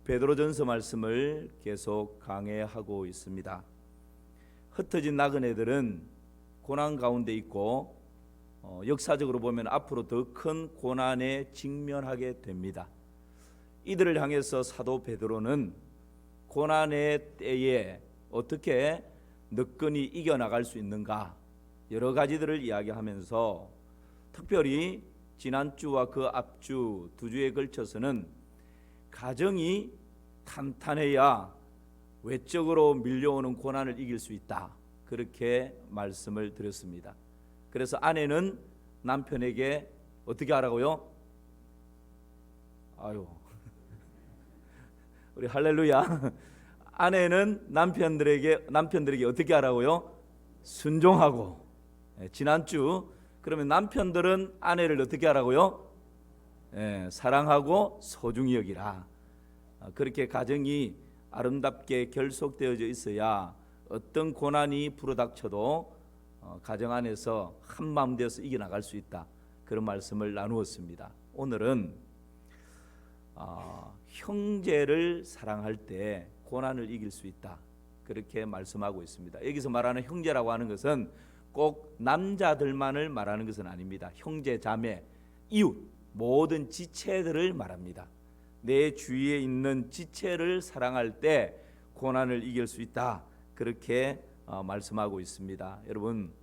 베드로전서 말씀을 계속 강해하고 있습니다. 흩어진 나그네들은 고난 가운데 있고 역사적으로 보면 앞으로 더 큰 고난에 직면하게 됩니다. 이들을 향해서 사도 베드로는 고난의 때에 어떻게 너끈히 이겨나갈 수 있는가 여러 가지들을 이야기하면서 특별히 지난주와 그 앞주 두 주에 걸쳐서는 가정이 탄탄해야 외적으로 밀려오는 고난을 이길 수 있다, 그렇게 말씀을 드렸습니다. 그래서 아내는 남편에게 어떻게 하라고요? 아유, 우리 할렐루야. 아내는 남편들에게 어떻게 하라고요? 순종하고. 지난주 그러면 남편들은 아내를 어떻게 하라고요? 사랑하고 소중히 여기라. 그렇게 가정이 아름답게 결속되어져 있어야 어떤 고난이 불어닥쳐도 가정 안에서 한마음 되어서 이겨나갈 수 있다, 그런 말씀을 나누었습니다. 오늘은 형제를 사랑할 때 고난을 이길 수 있다, 그렇게 말씀하고 있습니다. 여기서 말하는 형제라고 하는 것은 꼭 남자들만을 말하는 것은 아닙니다. 형제, 자매, 이웃, 모든 지체들을 말합니다. 내 주위에 있는 지체를 사랑할 때 고난을 이길 수 있다, 그렇게 말씀하고 있습니다. 여러분,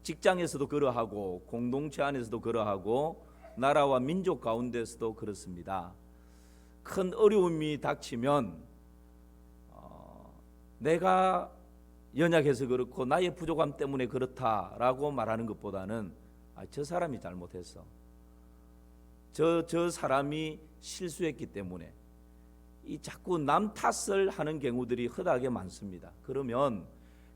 직장에서도 그러하고 공동체 안에서도 그러하고 나라와 민족 가운데서도 그렇습니다. 큰 어려움이 닥치면 내가 연약해서 그렇고 나의 부족함 때문에 그렇다라고 말하는 것보다는 저 사람이 잘못했어, 저 사람이 실수했기 때문에, 이 자꾸 남 탓을 하는 경우들이 허다하게 많습니다. 그러면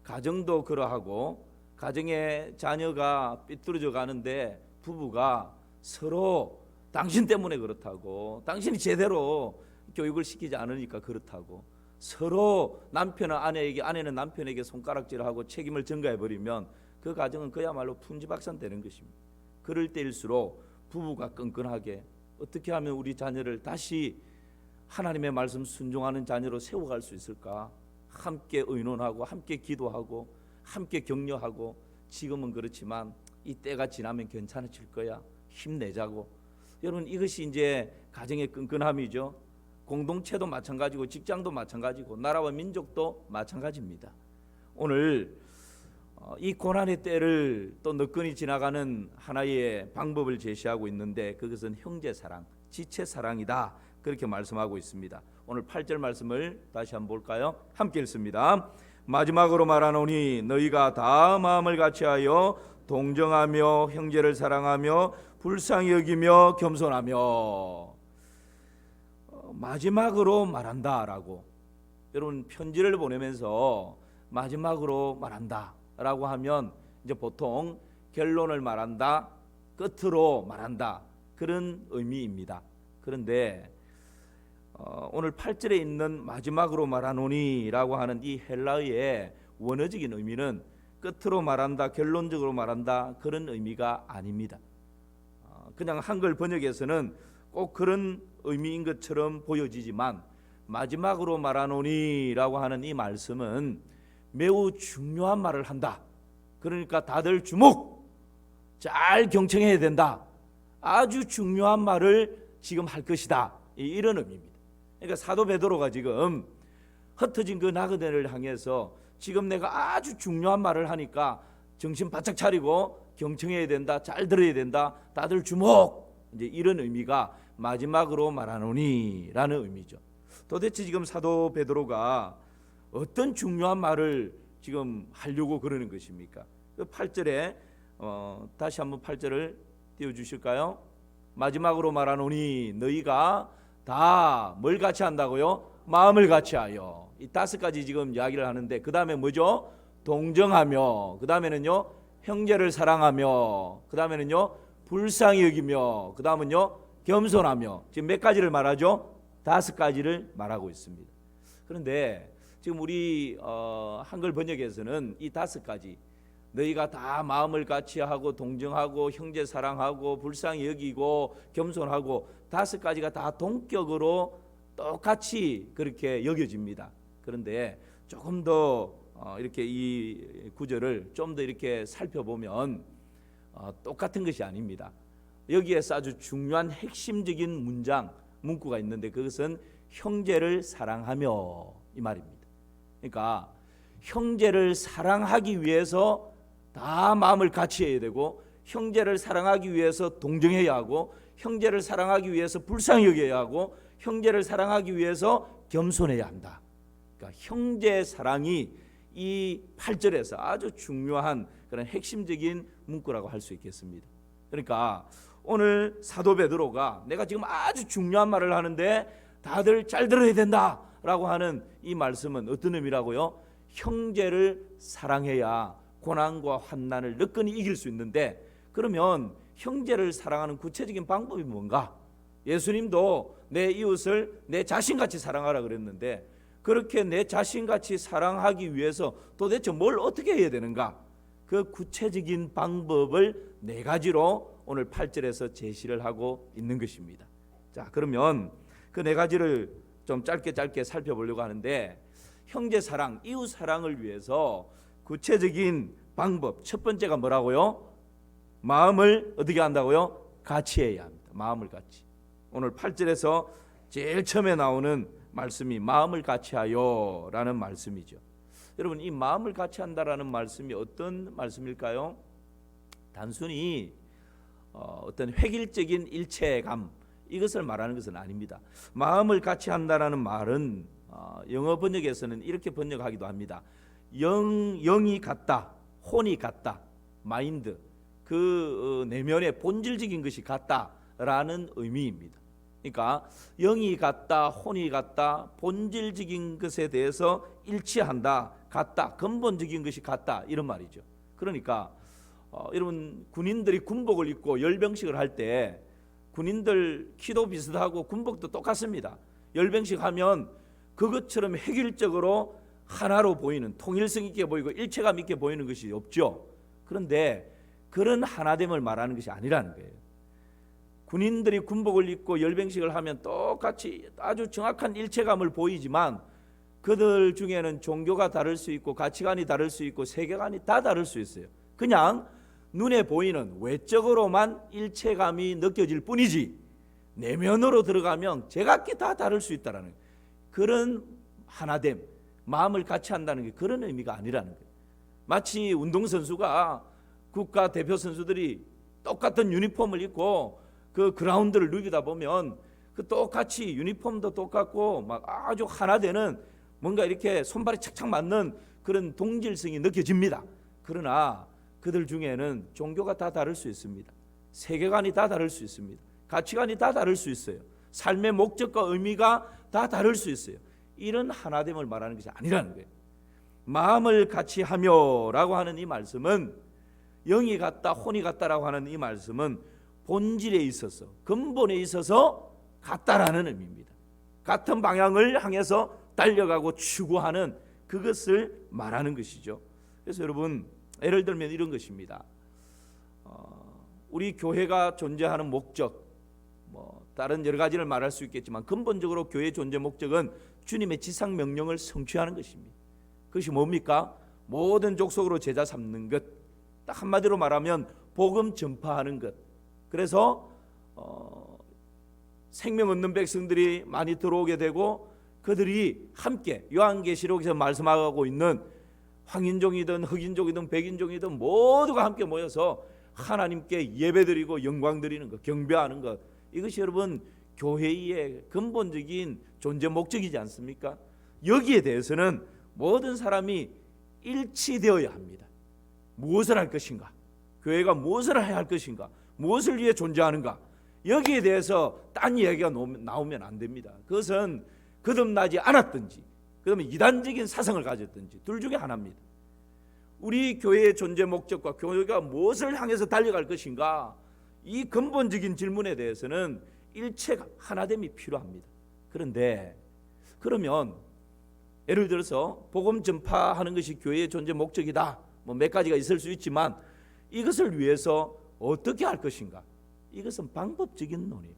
가정도 그러하고 가정의 자녀가 삐뚤어져 가는데 부부가 서로 당신 때문에 그렇다고, 당신이 제대로 교육을 시키지 않으니까 그렇다고, 서로 남편은 아내에게, 아내는 남편에게 손가락질하고 책임을 전가해버리면 그 가정은 그야말로 풍지박산되는 것입니다. 그럴 때일수록 부부가 끈끈하게 어떻게 하면 우리 자녀를 다시 하나님의 말씀 순종하는 자녀로 세워갈 수 있을까, 함께 의논하고 함께 기도하고 함께 격려하고, 지금은 그렇지만 이 때가 지나면 괜찮아질 거야, 힘내자고. 여러분, 이것이 이제 가정의 끈끈함이죠. 공동체도 마찬가지고 직장도 마찬가지고 나라와 민족도 마찬가지입니다. 오늘 이 고난의 때를 또 너끈히 지나가는 하나의 방법을 제시하고 있는데 그것은 형제사랑, 지체사랑이다, 그렇게 말씀하고 있습니다. 오늘 8절 말씀을 다시 한번 볼까요? 함께 읽습니다. 마지막으로 말하노니 너희가 다 마음을 같이하여 동정하며 형제를 사랑하며 불쌍히 여기며 겸손하며. 마지막으로 말한다라고, 여러분 편지를 보내면서 마지막으로 말한다라고 하면 이제 보통 결론을 말한다, 끝으로 말한다, 그런 의미입니다. 그런데 오늘 8절에 있는 마지막으로 말하노니라고 하는 이 헬라어의 원어적인 의미는 끝으로 말한다, 결론적으로 말한다, 그런 의미가 아닙니다. 그냥 한글 번역에서는 꼭 그런 의미인 것처럼 보여지지만 마지막으로 말하노니라고 하는 이 말씀은 매우 중요한 말을 한다. 그러니까 다들 주목, 잘 경청해야 된다, 아주 중요한 말을 지금 할 것이다, 이런 의미입니다. 그러니까 사도 베드로가 지금 흩어진 그 나그네를 향해서 지금 내가 아주 중요한 말을 하니까 정신 바짝 차리고 경청해야 된다, 잘 들어야 된다, 다들 주목, 이제 이런 의미가 마지막으로 말하노니라는 의미죠. 도대체 지금 사도 베드로가 어떤 중요한 말을 지금 하려고 그러는 것입니까? 그 8절에 다시 한번 8절을 띄워주실까요? 마지막으로 말하노니 너희가 다 뭘 같이 한다고요? 마음을 같이 하여. 이 5가지 지금 이야기를 하는데 그 다음에 뭐죠? 동정하며, 그 다음에는요 형제를 사랑하며, 그 다음에는요 불쌍히 여기며, 그 다음은요 겸손하며. 지금 몇 가지를 말하죠? 5가지를 말하고 있습니다. 그런데 지금 우리 한글 번역에서는 이 5가지, 너희가 다 마음을 같이 하고 동정하고 형제 사랑하고 불쌍히 여기고 겸손하고, 5가지가 다 동격으로 똑같이 그렇게 여겨집니다. 그런데 조금 더 이렇게 이 구절을 좀 더 이렇게 살펴보면 똑같은 것이 아닙니다. 여기에서 아주 중요한 핵심적인 문구가 있는데 그것은 형제를 사랑하며 이 말입니다. 그러니까 형제를 사랑하기 위해서 다 마음을 같이 해야 되고, 형제를 사랑하기 위해서 동정해야 하고, 형제를 사랑하기 위해서 불쌍히 여겨야 하고, 형제를 사랑하기 위해서 겸손해야 한다. 그러니까 형제 사랑이 이 8절에서 아주 중요한 그런 핵심적인 문구라고 할 수 있겠습니다. 그러니까 오늘 사도 베드로가 내가 지금 아주 중요한 말을 하는데 다들 잘 들어야 된다라고 하는 이 말씀은 어떤 의미라고요? 형제를 사랑해야 고난과 환난을 너끈히 이길 수 있는데, 그러면 형제를 사랑하는 구체적인 방법이 뭔가? 예수님도 내 이웃을 내 자신같이 사랑하라 그랬는데, 그렇게 내 자신같이 사랑하기 위해서 도대체 뭘 어떻게 해야 되는가? 그 구체적인 방법을 4가지로 오늘 8절에서 제시를 하고 있는 것입니다. 자, 그러면 그 4가지를 좀 짧게 살펴보려고 하는데, 형제 사랑, 이웃 사랑을 위해서 구체적인 방법 첫 번째가 뭐라고요? 마음을 어떻게 한다고요? 같이 해야 합니다. 마음을 같이. 오늘 8절에서 제일 처음에 나오는 말씀이 마음을 같이 하여 라는 말씀이죠. 여러분, 이 마음을 같이 한다라는 말씀이 어떤 말씀일까요? 단순히 어떤 획일적인 일체감 이것을 말하는 것은 아닙니다. 마음을 같이 한다라는 말은 영어 번역에서는 이렇게 번역하기도 합니다. 영이 같다, 혼이 같다, 마인드, 그 내면의 본질적인 것이 같다라는 의미입니다. 그러니까 영이 같다, 혼이 같다, 본질적인 것에 대해서 일치한다, 같다, 근본적인 것이 같다, 이런 말이죠. 그러니까 여러분, 군인들이 군복을 입고 열병식을 할 때 군인들 키도 비슷하고 군복도 똑같습니다. 열병식 하면 그것처럼 획일적으로 하나로 보이는, 통일성 있게 보이고 일체감 있게 보이는 것이 없죠. 그런데 그런 하나됨을 말하는 것이 아니라는 거예요. 군인들이 군복을 입고 열병식을 하면 똑같이 아주 정확한 일체감을 보이지만 그들 중에는 종교가 다를 수 있고 가치관이 다를 수 있고 세계관이 다 다를 수 있어요. 그냥 눈에 보이는 외적으로만 일체감이 느껴질 뿐이지 내면으로 들어가면 제각기 다 다를 수 있다는 그런 하나됨, 마음을 같이 한다는 게 그런 의미가 아니라는 거예요. 마치 운동선수가 국가 대표 선수들이 똑같은 유니폼을 입고 그 그라운드를 누비다 보면 그 똑같이 유니폼도 똑같고 막 아주 하나 되는 뭔가 이렇게 손발이 착착 맞는 그런 동질성이 느껴집니다. 그러나 그들 중에는 종교가 다 다를 수 있습니다. 세계관이 다 다를 수 있습니다. 가치관이 다 다를 수 있어요. 삶의 목적과 의미가 다 다를 수 있어요. 이런 하나됨을 말하는 것이 아니라는 거예요. 마음을 같이 하며라고 하는 이 말씀은, 영이 같다, 혼이 같다라고 하는 이 말씀은 본질에 있어서, 근본에 있어서 같다라는 의미입니다. 같은 방향을 향해서 달려가고 추구하는 그것을 말하는 것이죠. 그래서 여러분, 예를 들면 이런 것입니다. 우리 교회가 존재하는 목적, 다른 여러 가지를 말할 수 있겠지만 근본적으로 교회의 존재 목적은 주님의 지상 명령을 성취하는 것입니다. 그것이 뭡니까? 모든 족속으로 제자 삼는 것, 딱 한마디로 말하면 복음 전파하는 것. 그래서 생명 얻는 백성들이 많이 들어오게 되고 그들이 함께 요한계시록에서 말씀하고 있는 황인종이든 흑인종이든 백인종이든 모두가 함께 모여서 하나님께 예배드리고 영광드리는 것, 경배하는 것, 이것이 여러분 교회의 근본적인 존재 목적이지 않습니까? 여기에 대해서는 모든 사람이 일치되어야 합니다. 무엇을 할 것인가? 교회가 무엇을 해야 할 것인가? 무엇을 위해 존재하는가? 여기에 대해서 딴 이야기가 나오면 안 됩니다. 그것은 거듭나지 않았든지 그다음에 이단적인 사상을 가졌든지 둘 중에 하나입니다. 우리 교회의 존재 목적과 교회가 무엇을 향해서 달려갈 것인가, 이 근본적인 질문에 대해서는 일체가 하나됨이 필요합니다. 그런데 그러면 예를 들어서 복음 전파하는 것이 교회의 존재 목적이다, 몇 가지가 있을 수 있지만 이것을 위해서 어떻게 할 것인가, 이것은 방법적인 논의예요.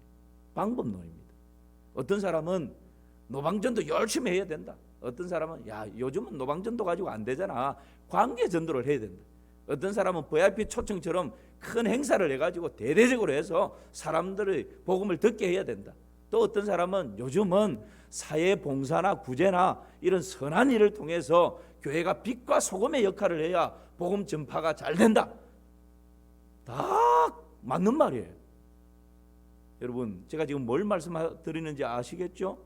방법론입니다. 어떤 사람은 노방전도 열심히 해야 된다. 어떤 사람은 야 요즘은 노방전도 가지고 안 되잖아. 관계전도를 해야 된다. 어떤 사람은 VIP 초청처럼 큰 행사를 해가지고 대대적으로 해서 사람들의 복음을 듣게 해야 된다. 또 어떤 사람은 요즘은 사회봉사나 구제나 이런 선한 일을 통해서 교회가 빛과 소금의 역할을 해야 복음 전파가 잘 된다. 다 맞는 말이에요. 여러분 제가 지금 뭘 말씀드리는지 아시겠죠?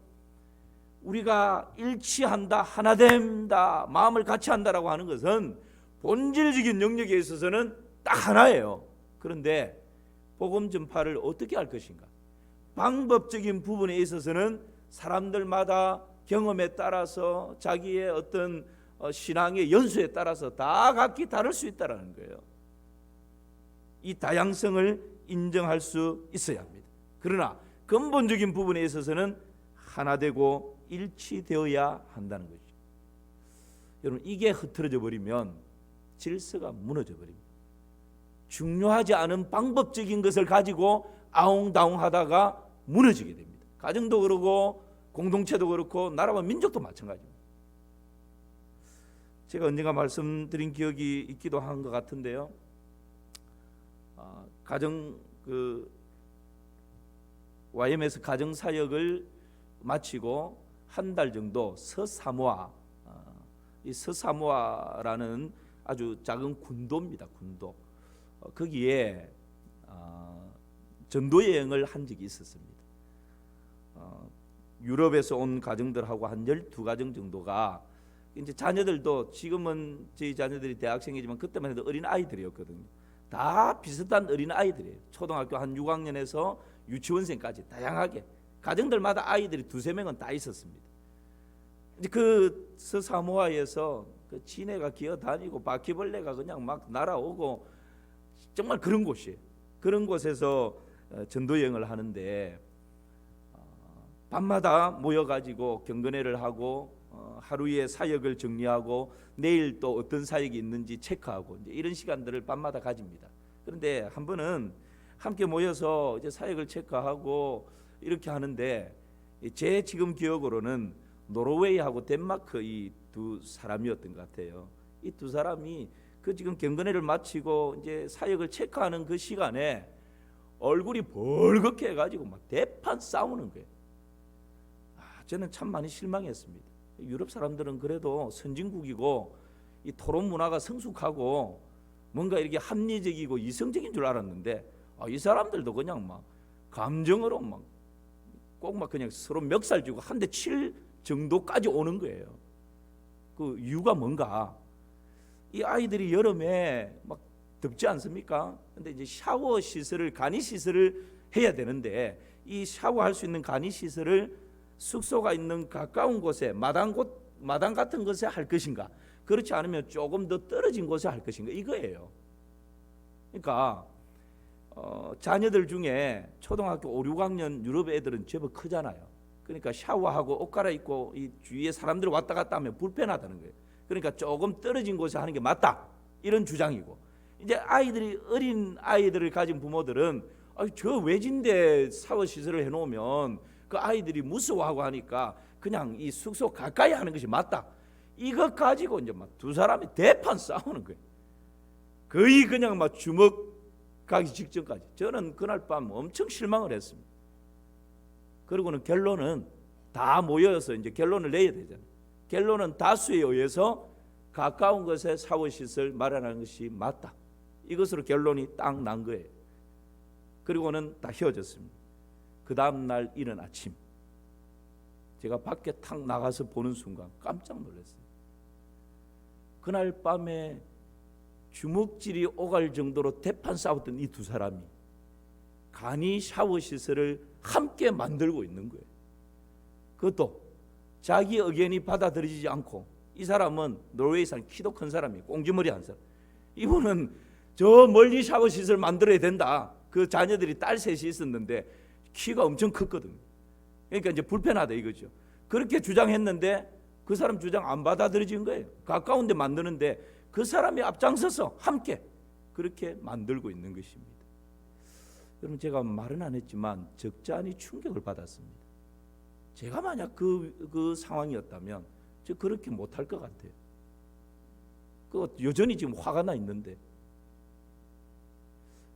우리가 일치한다, 하나 된다, 마음을 같이 한다라고 하는 것은 본질적인 영역에 있어서는 딱 하나예요. 그런데 복음 전파를 어떻게 할 것인가? 방법적인 부분에 있어서는 사람들마다 경험에 따라서 자기의 어떤 신앙의 연수에 따라서 다 각기 다를 수 있다는 거예요. 이 다양성을 인정할 수 있어야 합니다. 그러나 근본적인 부분에 있어서는 하나 되고 일치되어야 한다는 거죠. 여러분 이게 흐트러져 버리면 질서가 무너져 버립니다. 중요하지 않은 방법적인 것을 가지고 아웅다웅하다가 무너지게 됩니다. 가정도 그렇고 공동체도 그렇고 나라와 민족도 마찬가지입니다. 제가 언젠가 말씀드린 기억이 있기도 한 것 같은데요. 가정 YM에서 가정 사역을 마치고 한 달 정도 서사모아, 이 서사모아라는 아주 작은 군도입니다. 군도. 거기에 전도 여행을 한 적이 있었습니다. 유럽에서 온 가정들하고 한 12가정 정도가 이제 자녀들도 지금은 저희 자녀들이 대학생이지만 그때만 해도 어린 아이들이었거든요. 다 비슷한 어린 아이들이에요. 초등학교 한 6학년에서 유치원생까지 다양하게 가정들마다 아이들이 2-3명은 다 있었습니다. 이제 그 서사모아에서 그 지네가 기어다니고 바퀴벌레가 그냥 막 날아오고 정말 그런 곳이에요. 그런 곳에서 전도 여행을 하는데 밤마다 모여가지고 경건회를 하고 하루의 사역을 정리하고 내일 또 어떤 사역이 있는지 체크하고 이제 이런 시간들을 밤마다 가집니다. 그런데 한 번은 함께 모여서 이제 사역을 체크하고 이렇게 하는데 제 지금 기억으로는 노르웨이하고 덴마크 이 두 사람이었던 것 같아요. 이 두 사람이 그 지금 경건회를 마치고 이제 사역을 체크하는 그 시간에 얼굴이 벌겋게 해가지고 막 대판 싸우는 거예요. 저는 참 많이 실망했습니다. 유럽 사람들은 그래도 선진국이고 이 토론 문화가 성숙하고 뭔가 이렇게 합리적이고 이성적인 줄 알았는데 이 사람들도 그냥 막 감정으로 막 꼭 막 그냥 서로 멱살 쥐고 한 대 칠 정도까지 오는 거예요. 그 이유가 뭔가? 이 아이들이 여름에 막 덥지 않습니까? 근데 이제 샤워 시설을 간이 시설을 해야 되는데 이 샤워할 수 있는 간이 시설을 숙소가 있는 가까운 곳에 마당 같은 곳에 할 것인가? 그렇지 않으면 조금 더 떨어진 곳에 할 것인가? 이거예요. 그러니까 자녀들 중에 초등학교 5, 6학년 유럽 애들은 제법 크잖아요. 그러니까 샤워하고 옷 갈아입고 이 주위에 사람들이 왔다 갔다 하면 불편하다는 거예요. 그러니까 조금 떨어진 곳에 하는 게 맞다. 이런 주장이고 이제 어린 아이들을 가진 부모들은 저 외진데 샤워 시설을 해놓으면 그 아이들이 무서워하고 하니까 그냥 이 숙소 가까이 하는 것이 맞다. 이것 가지고 이제 막 두 사람이 대판 싸우는 거예요. 거의 그냥 막 주먹 가기 직전까지. 저는 그날 밤 엄청 실망을 했습니다. 그리고는 결론은 다 모여서 이제 결론을 내야 되잖아요. 결론은 다수에 의해서 가까운 곳에 샤워 시설 마련하는 것이 맞다. 이것으로 결론이 딱 난 거예요. 그리고는 다 헤어졌습니다. 그 다음 날 이른 아침 제가 밖에 탁 나가서 보는 순간 깜짝 놀랐어요. 그날 밤에 주먹질이 오갈 정도로 대판 싸웠던 이 두 사람이 간이 샤워 시설을 함께 만들고 있는 거예요. 그것도 자기 의견이 받아들이지 않고 이 사람은 노르웨이 사람 키도 큰 사람이에요. 꽁지머리 한 사람. 이분은 저 멀리 샤워 시설 만들어야 된다. 그 자녀들이 딸 셋이 있었는데 키가 엄청 컸거든요. 그러니까 이제 불편하다 이거죠. 그렇게 주장했는데 그 사람 주장 안 받아들여진 거예요. 가까운 데 만드는데 그 사람이 앞장서서 함께 그렇게 만들고 있는 것입니다. 여러분 제가 말은 안 했지만 적잖이 충격을 받았습니다. 제가 만약 그 상황이었다면 저 그렇게 못할 것 같아요. 그 여전히 지금 화가 나 있는데,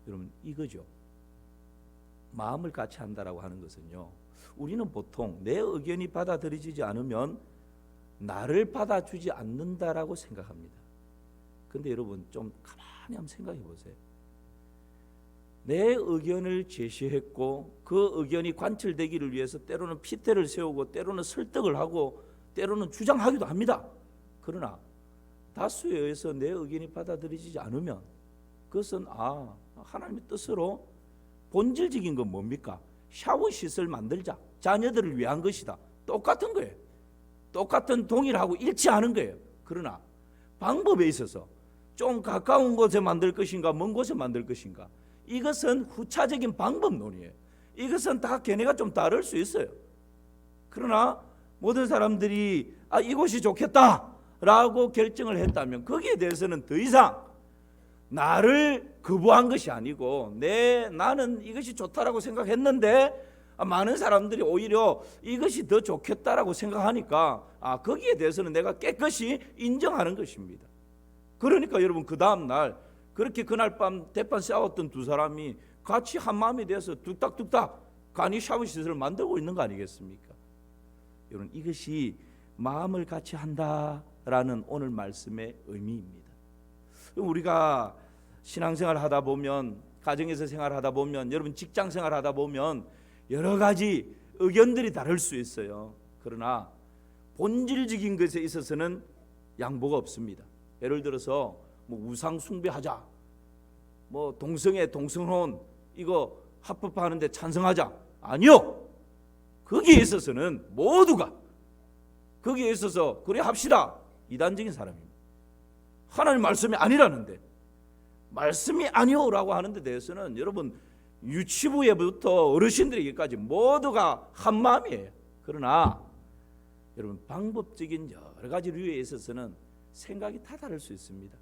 여러분 이거죠. 마음을 같이 한다라고 하는 것은요, 우리는 보통 내 의견이 받아들여지지 않으면 나를 받아주지 않는다라고 생각합니다. 근데 여러분 좀 가만히 한번 생각해 보세요. 내 의견을 제시했고 그 의견이 관철되기를 위해서 때로는 핏대를 세우고 때로는 설득을 하고 때로는 주장하기도 합니다. 그러나 다수에 의해서 내 의견이 받아들여지지 않으면 그것은 하나님의 뜻으로 본질적인 건 뭡니까? 샤워 시설 만들자, 자녀들을 위한 것이다. 똑같은 거예요. 똑같은 동일하고 일치하는 거예요. 그러나 방법에 있어서 좀 가까운 곳에 만들 것인가 먼 곳에 만들 것인가, 이것은 후차적인 방법론이에요. 이것은 다 걔네가 좀 다를 수 있어요. 그러나 모든 사람들이 이곳이 좋겠다라고 결정을 했다면 거기에 대해서는 더 이상 나를 거부한 것이 아니고 나는 이것이 좋다라고 생각했는데 많은 사람들이 오히려 이것이 더 좋겠다라고 생각하니까 거기에 대해서는 내가 깨끗이 인정하는 것입니다. 그러니까 여러분 그 다음 날 그렇게 그날 밤 대판 싸웠던 두 사람이 같이 한 마음이 돼서 뚝딱뚝딱 간이 샤워 시설을 만들고 있는 거 아니겠습니까? 여러분 이것이 마음을 같이 한다라는 오늘 말씀의 의미입니다. 우리가 신앙생활 하다 보면, 가정에서 생활하다 보면, 여러분 직장 생활하다 보면 여러 가지 의견들이 다를 수 있어요. 그러나 본질적인 것에 있어서는 양보가 없습니다. 예를 들어서 우상 숭배하자, 동성애 동성혼 이거 합법화하는데 찬성하자, 아니요. 거기에 있어서는 모두가 거기에 있어서 그래 합시다, 이단적인 사람입니다. 하나님 말씀이 아니라는데, 말씀이 아니오라고 하는 데 대해서는 여러분 유치부에부터 어르신들에게까지 모두가 한 마음이에요. 그러나 여러분 방법적인 여러 가지 류에 있어서는 생각이 다 다를 수 있습니다.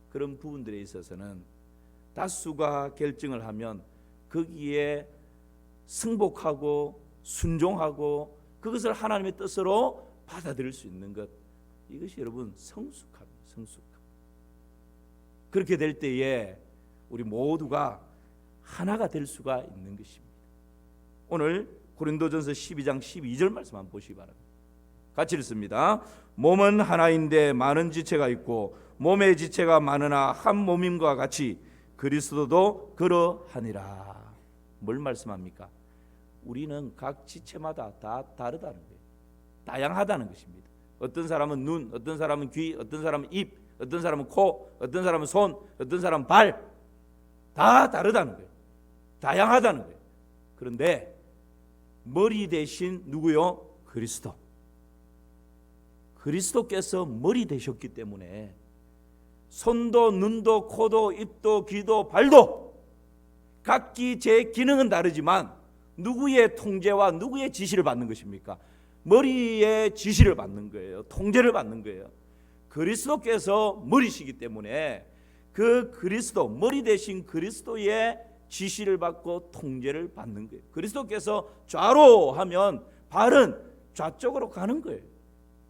그런 부분들에 있어서는 다수가 결정을 하면 거기에 승복하고 순종하고 그것을 하나님의 뜻으로 받아들일 수 있는 것, 이것이 여러분 성숙함. 그렇게 될 때에 우리 모두가 하나가 될 수가 있는 것입니다. 오늘 고린도전서 12장 12절 말씀 한번 보시기 바랍니다. 같이 읽습니다. 몸은 하나인데 많은 지체가 있고 몸의 지체가 많으나 한 몸임과 같이 그리스도도 그러하니라. 뭘 말씀합니까? 우리는 각 지체마다 다 다르다는 거예요. 다양하다는 것입니다. 어떤 사람은 눈, 어떤 사람은 귀, 어떤 사람은 입, 어떤 사람은 코, 어떤 사람은 손, 어떤 사람은 발, 다 다르다는 거예요. 다양하다는 거예요. 그런데 머리 대신 누구요? 그리스도. 그리스도께서 머리 되셨기 때문에 손도 눈도 코도 입도 귀도 발도 각기 제 기능은 다르지만 누구의 통제와 누구의 지시를 받는 것입니까? 머리의 지시를 받는 거예요. 통제를 받는 거예요. 그리스도께서 머리시기 때문에 그 그리스도, 머리 대신 그리스도의 지시를 받고 통제를 받는 거예요. 그리스도께서 좌로 하면 발은 좌쪽으로 가는 거예요.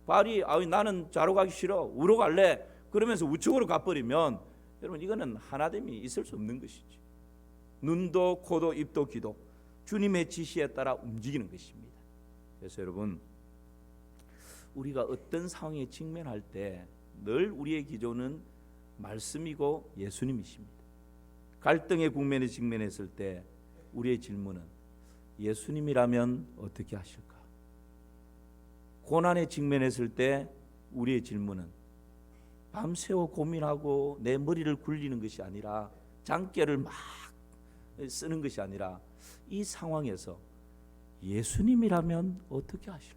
발이 나는 좌로 가기 싫어, 우로 갈래, 그러면서 우측으로 가버리면 여러분 이거는 하나됨이 있을 수 없는 것이지. 눈도 코도 입도 귀도 주님의 지시에 따라 움직이는 것입니다. 그래서 여러분 우리가 어떤 상황에 직면할 때 늘 우리의 기조는 말씀이고 예수님이십니다. 갈등의 국면에 직면했을 때 우리의 질문은 예수님이라면 어떻게 하실까? 고난에 직면했을 때 우리의 질문은 밤새워 고민하고 내 머리를 굴리는 것이 아니라, 장깨를 막 쓰는 것이 아니라 이 상황에서 예수님이라면 어떻게 하실까?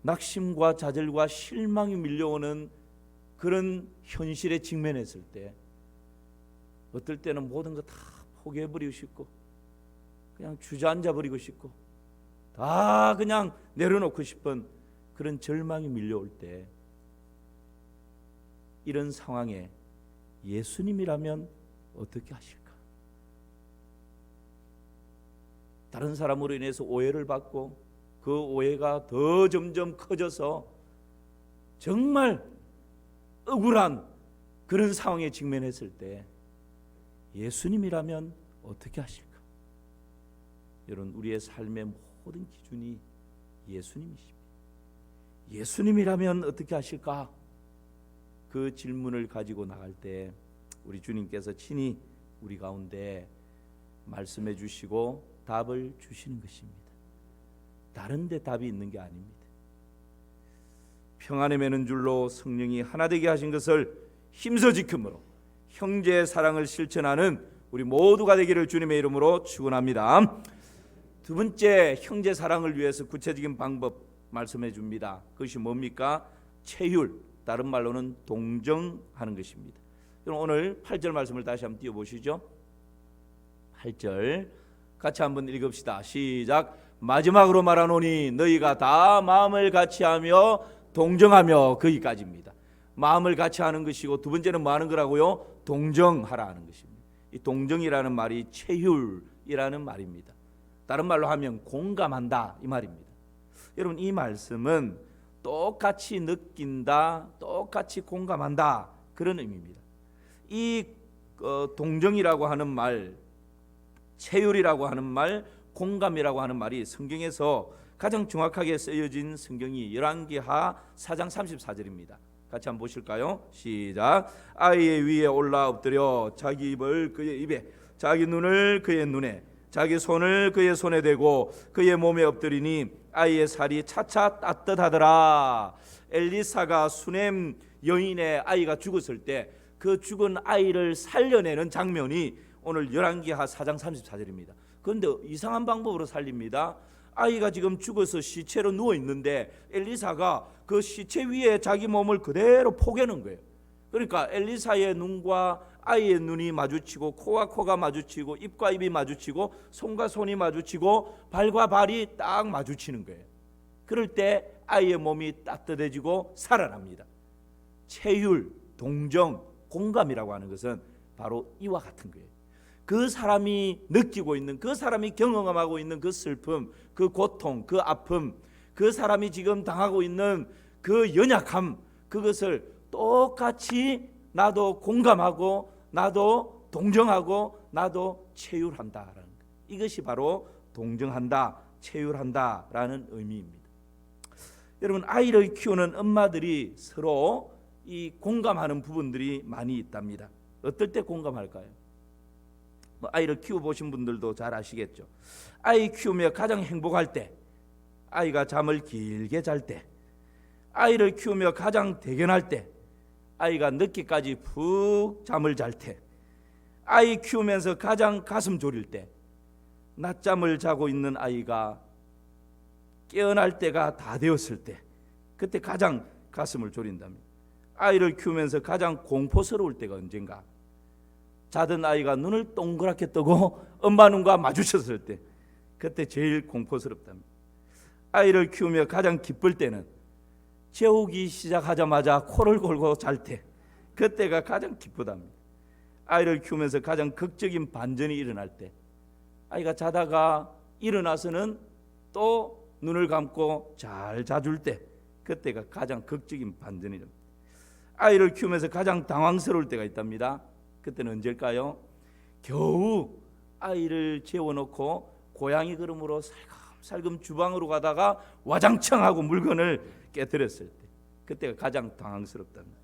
낙심과 좌절과 실망이 밀려오는 그런 현실에 직면했을 때 어떨 때는 모든 거 다 포기해버리고 싶고 그냥 주저앉아 버리고 싶고 다 그냥 내려놓고 싶은 그런 절망이 밀려올 때, 이런 상황에 예수님이라면 어떻게 하실까? 다른 사람으로 인해서 오해를 받고 그 오해가 더 점점 커져서 정말 억울한 그런 상황에 직면했을 때 예수님이라면 어떻게 하실까? 여러분, 우리의 삶의 모든 기준이 예수님이십니다. 예수님이라면 어떻게 하실까? 그 질문을 가지고 나갈 때 우리 주님께서 친히 우리 가운데 말씀해 주시고 답을 주시는 것입니다. 다른 데 답이 있는 게 아닙니다. 평안에 매는 줄로 성령이 하나 되게 하신 것을 힘써 지킴으로 형제의 사랑을 실천하는 우리 모두가 되기를 주님의 이름으로 축원합니다. 두 번째, 형제 사랑을 위해서 구체적인 방법 말씀해 줍니다. 그것이 뭡니까? 체휼, 다른 말로는 동정하는 것입니다. 오늘 8절 말씀을 다시 한번 띄워보시죠. 8절 같이 한번 읽읍시다. 시작. 마지막으로 말하노니 너희가 다 마음을 같이하며 동정하며, 거기까지입니다. 마음을 같이 하는 것이고, 두 번째는 뭐 하는 거라고요? 동정하라 하는 것입니다. 이 동정이라는 말이 체휼이라는 말입니다. 다른 말로 하면 공감한다 이 말입니다. 여러분, 이 말씀은 똑같이 느낀다, 똑같이 공감한다, 그런 의미입니다. 이 동정이라고 하는 말, 체휼이라고 하는 말, 공감이라고 하는 말이 성경에서 가장 정확하게 쓰여진 성경이 열왕기하 4장 34절입니다. 같이 한번 보실까요? 시작. 아이의 위에 올라 엎드려 자기 입을 그의 입에, 자기 눈을 그의 눈에, 자기 손을 그의 손에 대고 그의 몸에 엎드리니 아이의 살이 차차 따뜻하더라. 엘리사가 수넴 여인의 아이가 죽었을 때 그 죽은 아이를 살려내는 장면이 오늘 열왕기하 4장 34절입니다. 그런데 이상한 방법으로 살립니다. 아이가 지금 죽어서 시체로 누워 있는데 엘리사가 그 시체 위에 자기 몸을 그대로 포개는 거예요. 그러니까 엘리사의 눈과 아이의 눈이 마주치고, 코와 코가 마주치고, 입과 입이 마주치고, 손과 손이 마주치고, 발과 발이 딱 마주치는 거예요. 그럴 때 아이의 몸이 따뜻해지고 살아납니다. 체휼, 동정, 공감이라고 하는 것은 바로 이와 같은 거예요. 그 사람이 느끼고 있는, 그 사람이 경험하고 있는 그 슬픔, 그 고통, 그 아픔, 그 사람이 지금 당하고 있는 그 연약함, 그것을 똑같이 나도 공감하고, 나도 동정하고, 나도 체휼한다라는 것. 이것이 바로 동정한다, 체휼한다라는 의미입니다. 여러분, 아이를 키우는 엄마들이 서로 이 공감하는 부분들이 많이 있답니다. 어떨 때 공감할까요? 아이를 키워보신 분들도 잘 아시겠죠. 아이 키우며 가장 행복할 때, 아이가 잠을 길게 잘 때, 아이를 키우며 가장 대견할 때, 아이가 늦게까지 푹 잠을 잘 때, 아이 키우면서 가장 가슴 졸일 때, 낮잠을 자고 있는 아이가 깨어날 때가 다 되었을 때, 그때 가장 가슴을 졸인답니다. 아이를 키우면서 가장 공포스러울 때가 언젠가? 자던 아이가 눈을 동그랗게 뜨고 엄마 눈과 마주쳤을 때, 그때 제일 공포스럽답니다. 아이를 키우며 가장 기쁠 때는 재우기 시작하자마자 코를 골고 잘 때, 그때가 가장 기쁘답니다. 아이를 키우면서 가장 극적인 반전이 일어날 때, 아이가 자다가 일어나서는 또 눈을 감고 잘 자줄 때, 그때가 가장 극적인 반전이랍니다. 아이를 키우면서 가장 당황스러울 때가 있답니다. 그때는 언제일까요? 겨우 아이를 재워놓고 고양이 걸음으로 살금살금 주방으로 가다가 와장창 하고 물건을 깨뜨렸을 때, 그때가 가장 당황스럽답니다.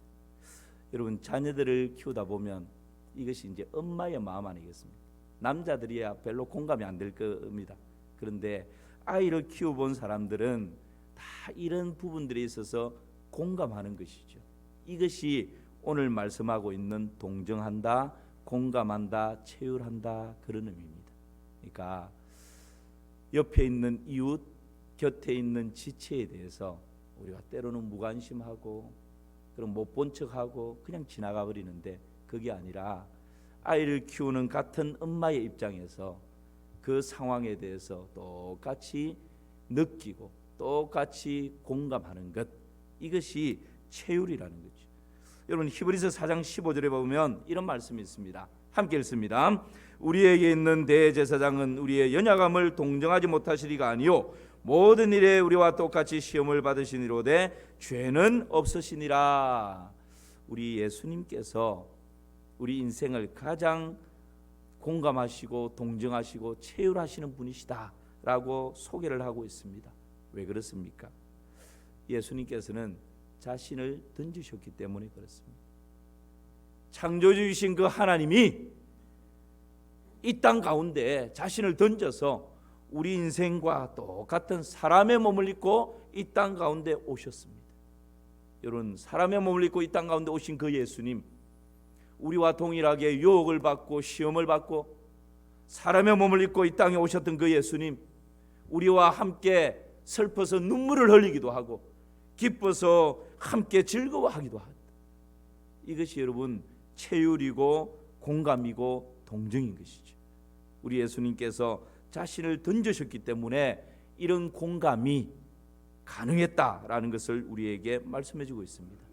여러분, 자녀들을 키우다 보면 이것이 이제 엄마의 마음 아니겠습니까? 남자들이야 별로 공감이 안 될 겁니다. 그런데 아이를 키워본 사람들은 다 이런 부분들에 있어서 공감하는 것이죠. 이것이 오늘 말씀하고 있는 동정한다, 공감한다, 체휼한다, 그런 의미입니다. 그러니까 옆에 있는 이웃, 곁에 있는 지체에 대해서 우리가 때로는 무관심하고, 그럼 못 본 척하고 그냥 지나가 버리는데, 그게 아니라 아이를 키우는 같은 엄마의 입장에서 그 상황에 대해서 똑같이 느끼고 똑같이 공감하는 것, 이것이 체휼이라는 거죠. 여러분, 히브리서 4장 15절에 보면 이런 말씀이 있습니다. 함께 읽습니다. 우리에게 있는 대제사장은 우리의 연약함을 동정하지 못하시리가 아니요 모든 일에 우리와 똑같이 시험을 받으시니로되 죄는 없으시니라. 우리 예수님께서 우리 인생을 가장 공감하시고 동정하시고 체휼하시는 분이시다라고 소개를 하고 있습니다. 왜 그렇습니까? 예수님께서는 자신을 던지셨기 때문에 그렇습니다. 창조주이신 그 하나님이 이 땅 가운데 자신을 던져서 우리 인생과 똑같은 사람의 몸을 입고 이 땅 가운데 오셨습니다. 여러분, 사람의 몸을 입고 이 땅 가운데 오신 그 예수님, 우리와 동일하게 유혹을 받고 시험을 받고 사람의 몸을 입고 이 땅에 오셨던 그 예수님, 우리와 함께 슬퍼서 눈물을 흘리기도 하고 기뻐서 함께 즐거워하기도 합니다. 이것이 여러분 체휼이고 공감이고 동정인 것이죠. 우리 예수님께서 자신을 던지셨기 때문에 이런 공감이 가능했다라는 것을 우리에게 말씀해 주고 있습니다.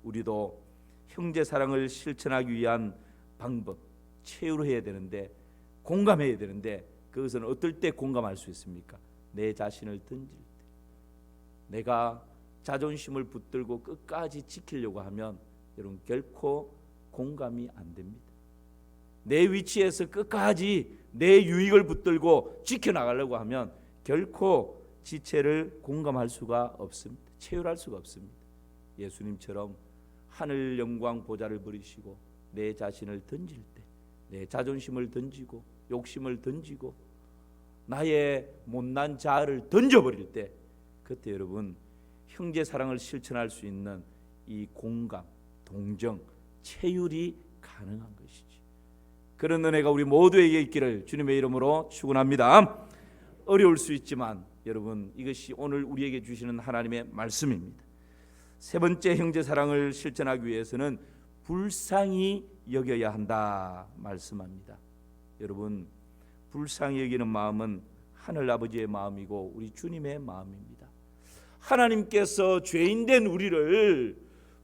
우리도 형제 사랑을 실천하기 위한 방법, 체휼해야 되는데, 공감해야 되는데, 그것은 어떨 때 공감할 수 있습니까? 내 자신을 던질 때. 내가 자존심을 붙들고 끝까지 지키려고 하면 여러분 결코 공감이 안 됩니다. 내 위치에서 끝까지 내 유익을 붙들고 지켜나가려고 하면 결코 지체를 공감할 수가 없습니다. 체휼할 수가 없습니다. 예수님처럼 하늘 영광 보좌를 버리시고 내 자신을 던질 때, 내 자존심을 던지고 욕심을 던지고 나의 못난 자아를 던져버릴 때, 그때 여러분 형제 사랑을 실천할 수 있는 이 공감, 동정, 체휼이 가능한 것이지. 그런 은혜가 우리 모두에게 있기를 주님의 이름으로 축원합니다. 어려울 수 있지만 여러분 이것이 오늘 우리에게 주시는 하나님의 말씀입니다. 세 번째 형제 사랑을 실천하기 위해서는 불쌍히 여겨야 한다 말씀합니다. 여러분 불쌍히 여기는 마음은 하늘 아버지의 마음이고 우리 주님의 마음입니다. 하나님께서 죄인된 우리를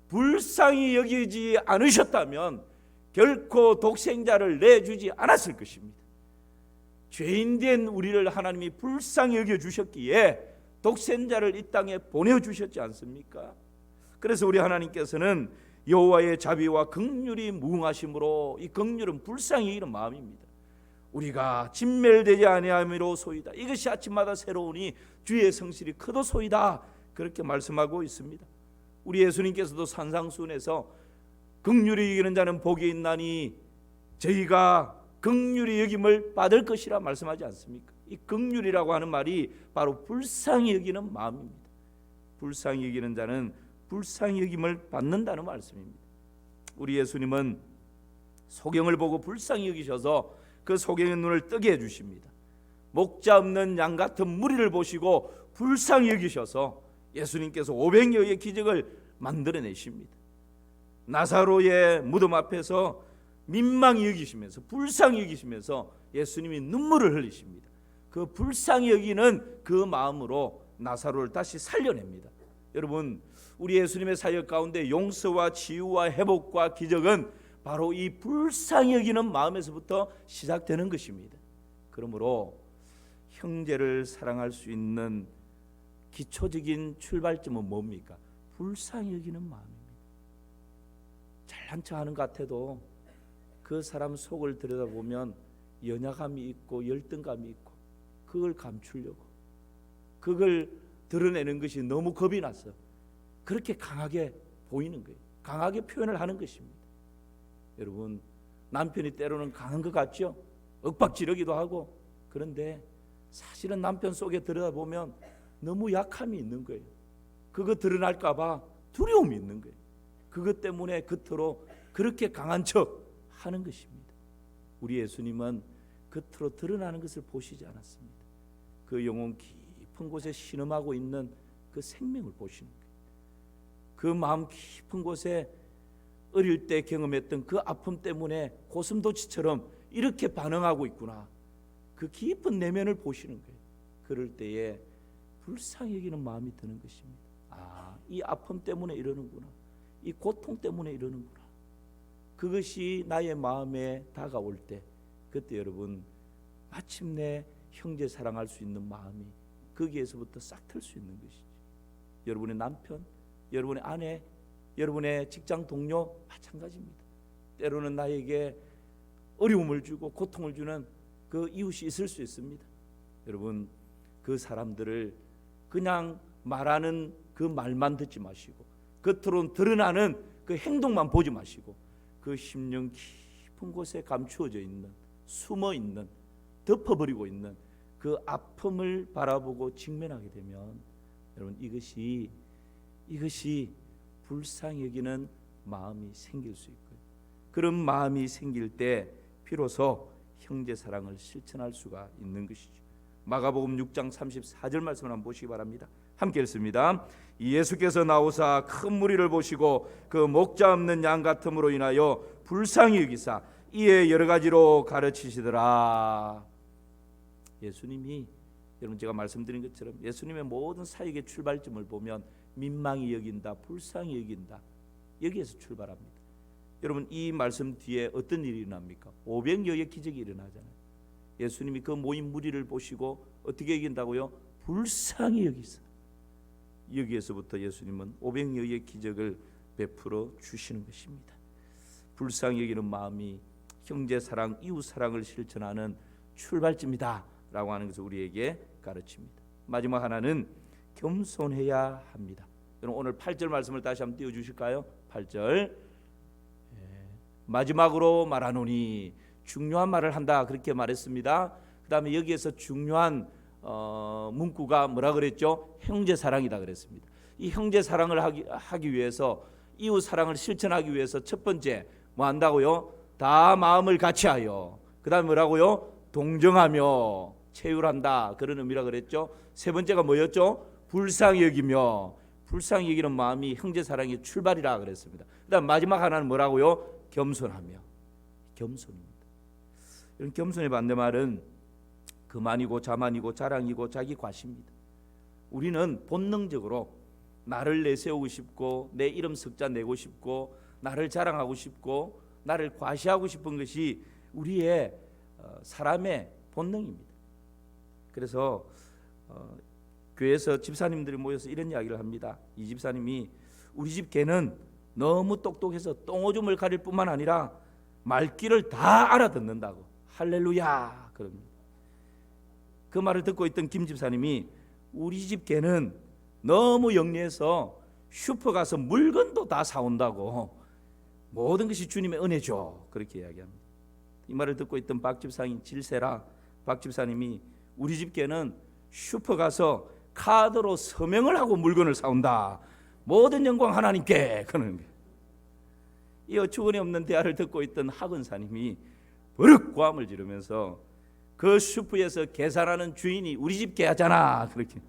불쌍히 여기지 않으셨다면 결코 독생자를 내주지 않았을 것입니다. 죄인된 우리를 하나님이 불쌍히 여겨주셨기에 독생자를 이 땅에 보내주셨지 않습니까? 그래서 우리 하나님께서는 여호와의 자비와 긍휼이 무궁하심으로, 이 긍휼은 불쌍히 여기는 마음입니다. 우리가 진멸되지 아니함이로소이다. 이것이 아침마다 새로우니 주의 성실이 크도소이다. 그렇게 말씀하고 있습니다. 우리 예수님께서도 산상수훈에서 긍휼히 여기는 자는 복이 있나니 저희가 긍휼히 여김을 받을 것이라 말씀하지 않습니까? 이 긍휼이라고 하는 말이 바로 불쌍히 여기는 마음입니다. 불쌍히 여기는 자는 불쌍히 여김을 받는다는 말씀입니다. 우리 예수님은 소경을 보고 불쌍히 여기셔서 그 소경의 눈을 뜨게 해주십니다. 목자 없는 양 같은 무리를 보시고 불쌍히 여기셔서 예수님께서 500여의 기적을 만들어내십니다. 나사로의 무덤 앞에서 민망히 여기시면서 불쌍히 여기시면서 예수님이 눈물을 흘리십니다. 그 불쌍히 여기는 그 마음으로 나사로를 다시 살려냅니다. 여러분 우리 예수님의 사역 가운데 용서와 치유와 회복과 기적은 바로 이 불쌍히 여기는 마음에서부터 시작되는 것입니다. 그러므로 형제를 사랑할 수 있는 기초적인 출발점은 뭡니까? 불쌍히 여기는 마음입니다. 잘난 척하는 것 같아도 그 사람 속을 들여다보면 연약함이 있고 열등감이 있고 그걸 감추려고, 그걸 드러내는 것이 너무 겁이 나서 그렇게 강하게 보이는 거예요. 강하게 표현을 하는 것입니다. 여러분 남편이 때로는 강한 것 같죠? 윽박지르기도 하고. 그런데 사실은 남편 속에 들여다보면 너무 약함이 있는 거예요. 그거 드러날까 봐 두려움이 있는 거예요. 그것 때문에 겉으로 그렇게 강한 척 하는 것입니다. 우리 예수님은 겉으로 드러나는 것을 보시지 않았습니다. 그 영혼 깊은 곳에 신음하고 있는 그 생명을 보시는 거예요. 그 마음 깊은 곳에 어릴 때 경험했던 그 아픔 때문에 고슴도치처럼 이렇게 반응하고 있구나. 그 깊은 내면을 보시는 거예요. 그럴 때에 불쌍히 여기는 마음이 드는 것입니다. 아, 이 아픔 때문에 이러는구나. 이 고통 때문에 이러는구나. 그것이 나의 마음에 다가올 때 그때 여러분 마침내 형제 사랑할 수 있는 마음이 거기에서부터 싹 틀 수 있는 것이지. 여러분의 남편, 여러분의 아내, 여러분의 직장 동료 마찬가지입니다. 때로는 나에게 어려움을 주고 고통을 주는 그 이웃이 있을 수 있습니다. 여러분 그 사람들을 그냥 말하는 그 말만 듣지 마시고 겉으로 드러나는 그 행동만 보지 마시고 그 심령 깊은 곳에 감추어져 있는, 숨어 있는, 덮어버리고 있는 그 아픔을 바라보고 직면하게 되면 여러분 이것이 불쌍히 여기는 마음이 생길 수 있고요. 그런 마음이 생길 때 비로소 형제 사랑을 실천할 수가 있는 것이죠. 마가복음 6장 34절 말씀을 한번 보시기 바랍니다. 함께 읽습니다. 예수께서 나오사 큰 무리를 보시고 그 목자 없는 양 같음으로 인하여 불쌍히 여기사 이에 여러 가지로 가르치시더라. 예수님이 여러분 제가 말씀드린 것처럼 예수님의 모든 사역의 출발점을 보면 민망히 여긴다, 불쌍히 여긴다, 여기에서 출발합니다. 여러분 이 말씀 뒤에 어떤 일이 일어납니까? 500여의 기적이 일어나잖아요. 예수님이 그 모인 무리를 보시고 어떻게 여긴다고요? 불쌍히 여기사. 여기에서부터 예수님은 500여의 기적을 베풀어 주시는 것입니다. 불쌍히 여기는 마음이 형제 사랑, 이웃 사랑을 실천하는 출발점이다 라고 하는 것을 우리에게 가르칩니다. 마지막 하나는 겸손해야 합니다. 여러분 오늘 8절 말씀을 다시 한번 띄워주실까요? 8절 마지막으로 말하노니 중요한 말을 한다 그렇게 말했습니다. 그 다음에 여기에서 중요한 문구가 뭐라 그랬죠? 형제 사랑이다 그랬습니다. 이 형제 사랑을 하기 위해서 이웃 사랑을 실천하기 위해서 첫 번째 뭐 한다고요? 다 마음을 같이하여, 그 다음에 뭐라고요? 동정하며 체휼한다 그런 의미라 그랬죠. 세 번째가 뭐였죠? 불쌍히 여기며, 불쌍히 여기는 마음이 형제 사랑의 출발이라 그랬습니다. 그 다음 마지막 하나는 뭐라고요? 겸손하며. 겸손입니다. 이런 겸손의 반대말은 그만이고 자만이고 자랑이고 자기 과시입니다. 우리는 본능적으로 나를 내세우고 싶고 내 이름 석자 내고 싶고 나를 자랑하고 싶고 나를 과시하고 싶은 것이 우리의 사람의 본능입니다. 그래서 교회에서 집사님들이 모여서 이런 이야기를 합니다. 이 집사님이 우리 집 개는 너무 똑똑해서 똥오줌을 가릴 뿐만 아니라 말귀를 다 알아듣는다고. 할렐루야 그럽니다. 그 말을 듣고 있던 김 집사님이 우리 집 개는 너무 영리해서 슈퍼 가서 물건도 다 사온다고. 모든 것이 주님의 은혜죠 그렇게 이야기합니다. 이 말을 듣고 있던 박 집사님 질세라 박 집사님이 우리 집 개는 슈퍼 가서 카드로 서명을 하고 물건을 사온다. 모든 영광 하나님께 그러는 거예요. 이 어처구니 없는 대화를 듣고 있던 하근사님이 버럭 고함을 지르면서 그 슈퍼에서 계산하는 주인이 우리 집 개하잖아 그렇게.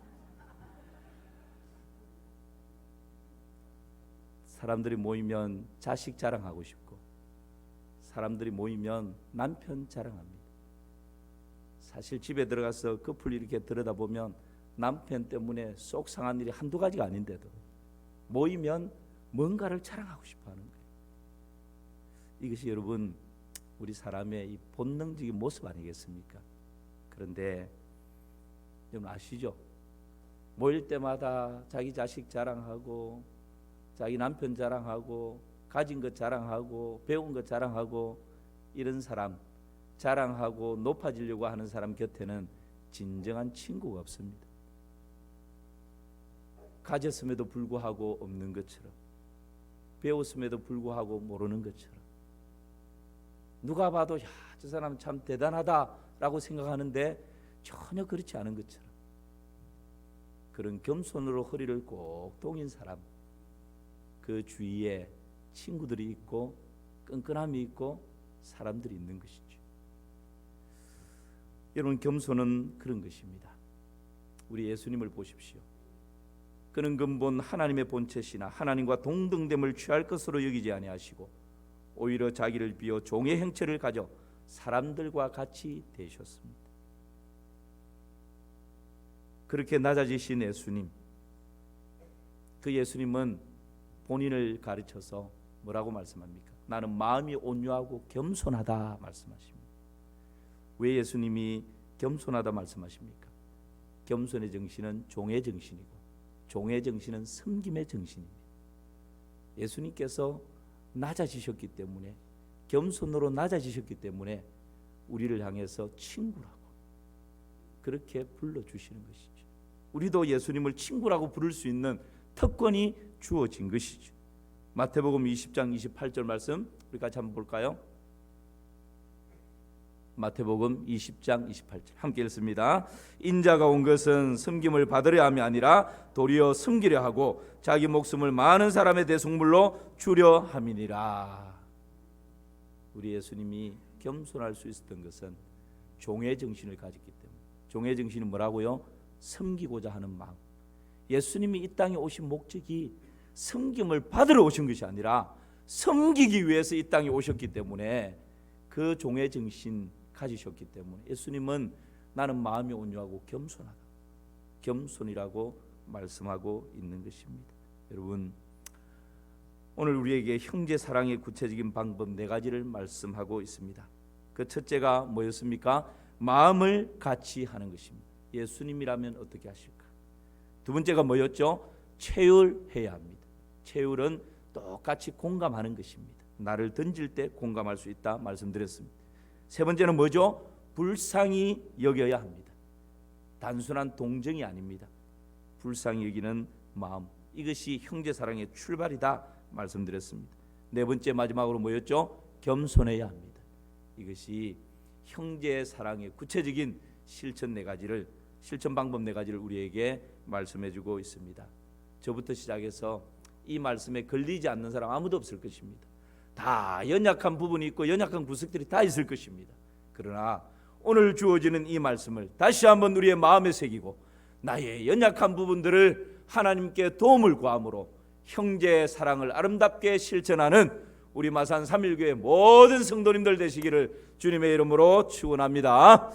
사람들이 모이면 자식 자랑하고 싶고 사람들이 모이면 남편 자랑합니다. 사실 집에 들어가서 커플 이렇게 들여다보면 남편 때문에 속 상한 일이 한두 가지가 아닌데도 모이면 뭔가를 자랑하고 싶어하는 거예요. 이것이 여러분 우리 사람의 이 본능적인 모습 아니겠습니까? 그런데 여러분 아시죠? 모일 때마다 자기 자식 자랑하고 자기 남편 자랑하고 가진 것 자랑하고 배운 것 자랑하고 이런 사람 자랑하고 높아지려고 하는 사람 곁에는 진정한 친구가 없습니다. 가졌음에도 불구하고 없는 것처럼 배웠음에도 불구하고 모르는 것처럼 누가 봐도 야, 저 사람 참 대단하다라고 생각하는데 전혀 그렇지 않은 것처럼 그런 겸손으로 허리를 꼭 동인 사람 그 주위에 친구들이 있고 끈끈함이 있고 사람들이 있는 것이죠. 여러분 겸손은 그런 것입니다. 우리 예수님을 보십시오. 그는 근본 하나님의 본체시나 하나님과 동등됨을 취할 것으로 여기지 아니하시고 오히려 자기를 비워 종의 형체를 가져 사람들과 같이 되셨습니다. 그렇게 낮아지신 예수님, 그 예수님은 본인을 가르쳐서 뭐라고 말씀합니까? 나는 마음이 온유하고 겸손하다 말씀하십니다. 왜 예수님이 겸손하다 말씀하십니까? 겸손의 정신은 종의 정신이고 종의 정신은 섬김의 정신입니다. 예수님께서 낮아지셨기 때문에, 겸손으로 낮아지셨기 때문에 우리를 향해서 친구라고 그렇게 불러주시는 것이죠. 우리도 예수님을 친구라고 부를 수 있는 특권이 주어진 것이죠. 마태복음 20장 28절 말씀 우리 같이 한번 볼까요? 마태복음 20장 28절 함께 읽습니다. 인자가 온 것은 섬김을 받으려 함이 아니라 도리어 섬기려 하고 자기 목숨을 많은 사람의 대속물로 주려 함이니라. 우리 예수님이 겸손할 수 있었던 것은 종의 정신을 가졌기 때문에. 종의 정신은 뭐라고요? 섬기고자 하는 마음. 예수님이 이 땅에 오신 목적이 섬김을 받으러 오신 것이 아니라 섬기기 위해서 이 땅에 오셨기 때문에 그 종의 정신 가지셨기 때문에 예수님은 나는 마음이 온유하고 겸손하다, 겸손이라고 말씀하고 있는 것입니다. 여러분, 오늘 우리에게 형제 사랑의 구체적인 방법 4가지를 말씀하고 있습니다. 그 첫째가 뭐였습니까? 마음을 같이 하는 것입니다. 예수님이라면 어떻게 하실까? 두 번째가 뭐였죠? 체휼해야 합니다. 체휼은 똑같이 공감하는 것입니다. 나를 던질 때 공감할 수 있다 말씀드렸습니다. 세 번째는 뭐죠? 불쌍히 여겨야 합니다. 단순한 동정이 아닙니다. 불쌍히 여기는 마음, 이것이 형제 사랑의 출발이다 말씀드렸습니다. 네 번째 마지막으로 뭐였죠? 겸손해야 합니다. 이것이 형제 사랑의 구체적인 실천 방법 4가지를 우리에게 말씀해주고 있습니다. 저부터 시작해서 이 말씀에 걸리지 않는 사람 아무도 없을 것입니다. 다 연약한 부분이 있고 연약한 구석들이 다 있을 것입니다. 그러나 오늘 주어지는 이 말씀을 다시 한번 우리의 마음에 새기고 나의 연약한 부분들을 하나님께 도움을 구함으로 형제의 사랑을 아름답게 실천하는 우리 마산 3.1교회 모든 성도님들 되시기를 주님의 이름으로 축원합니다.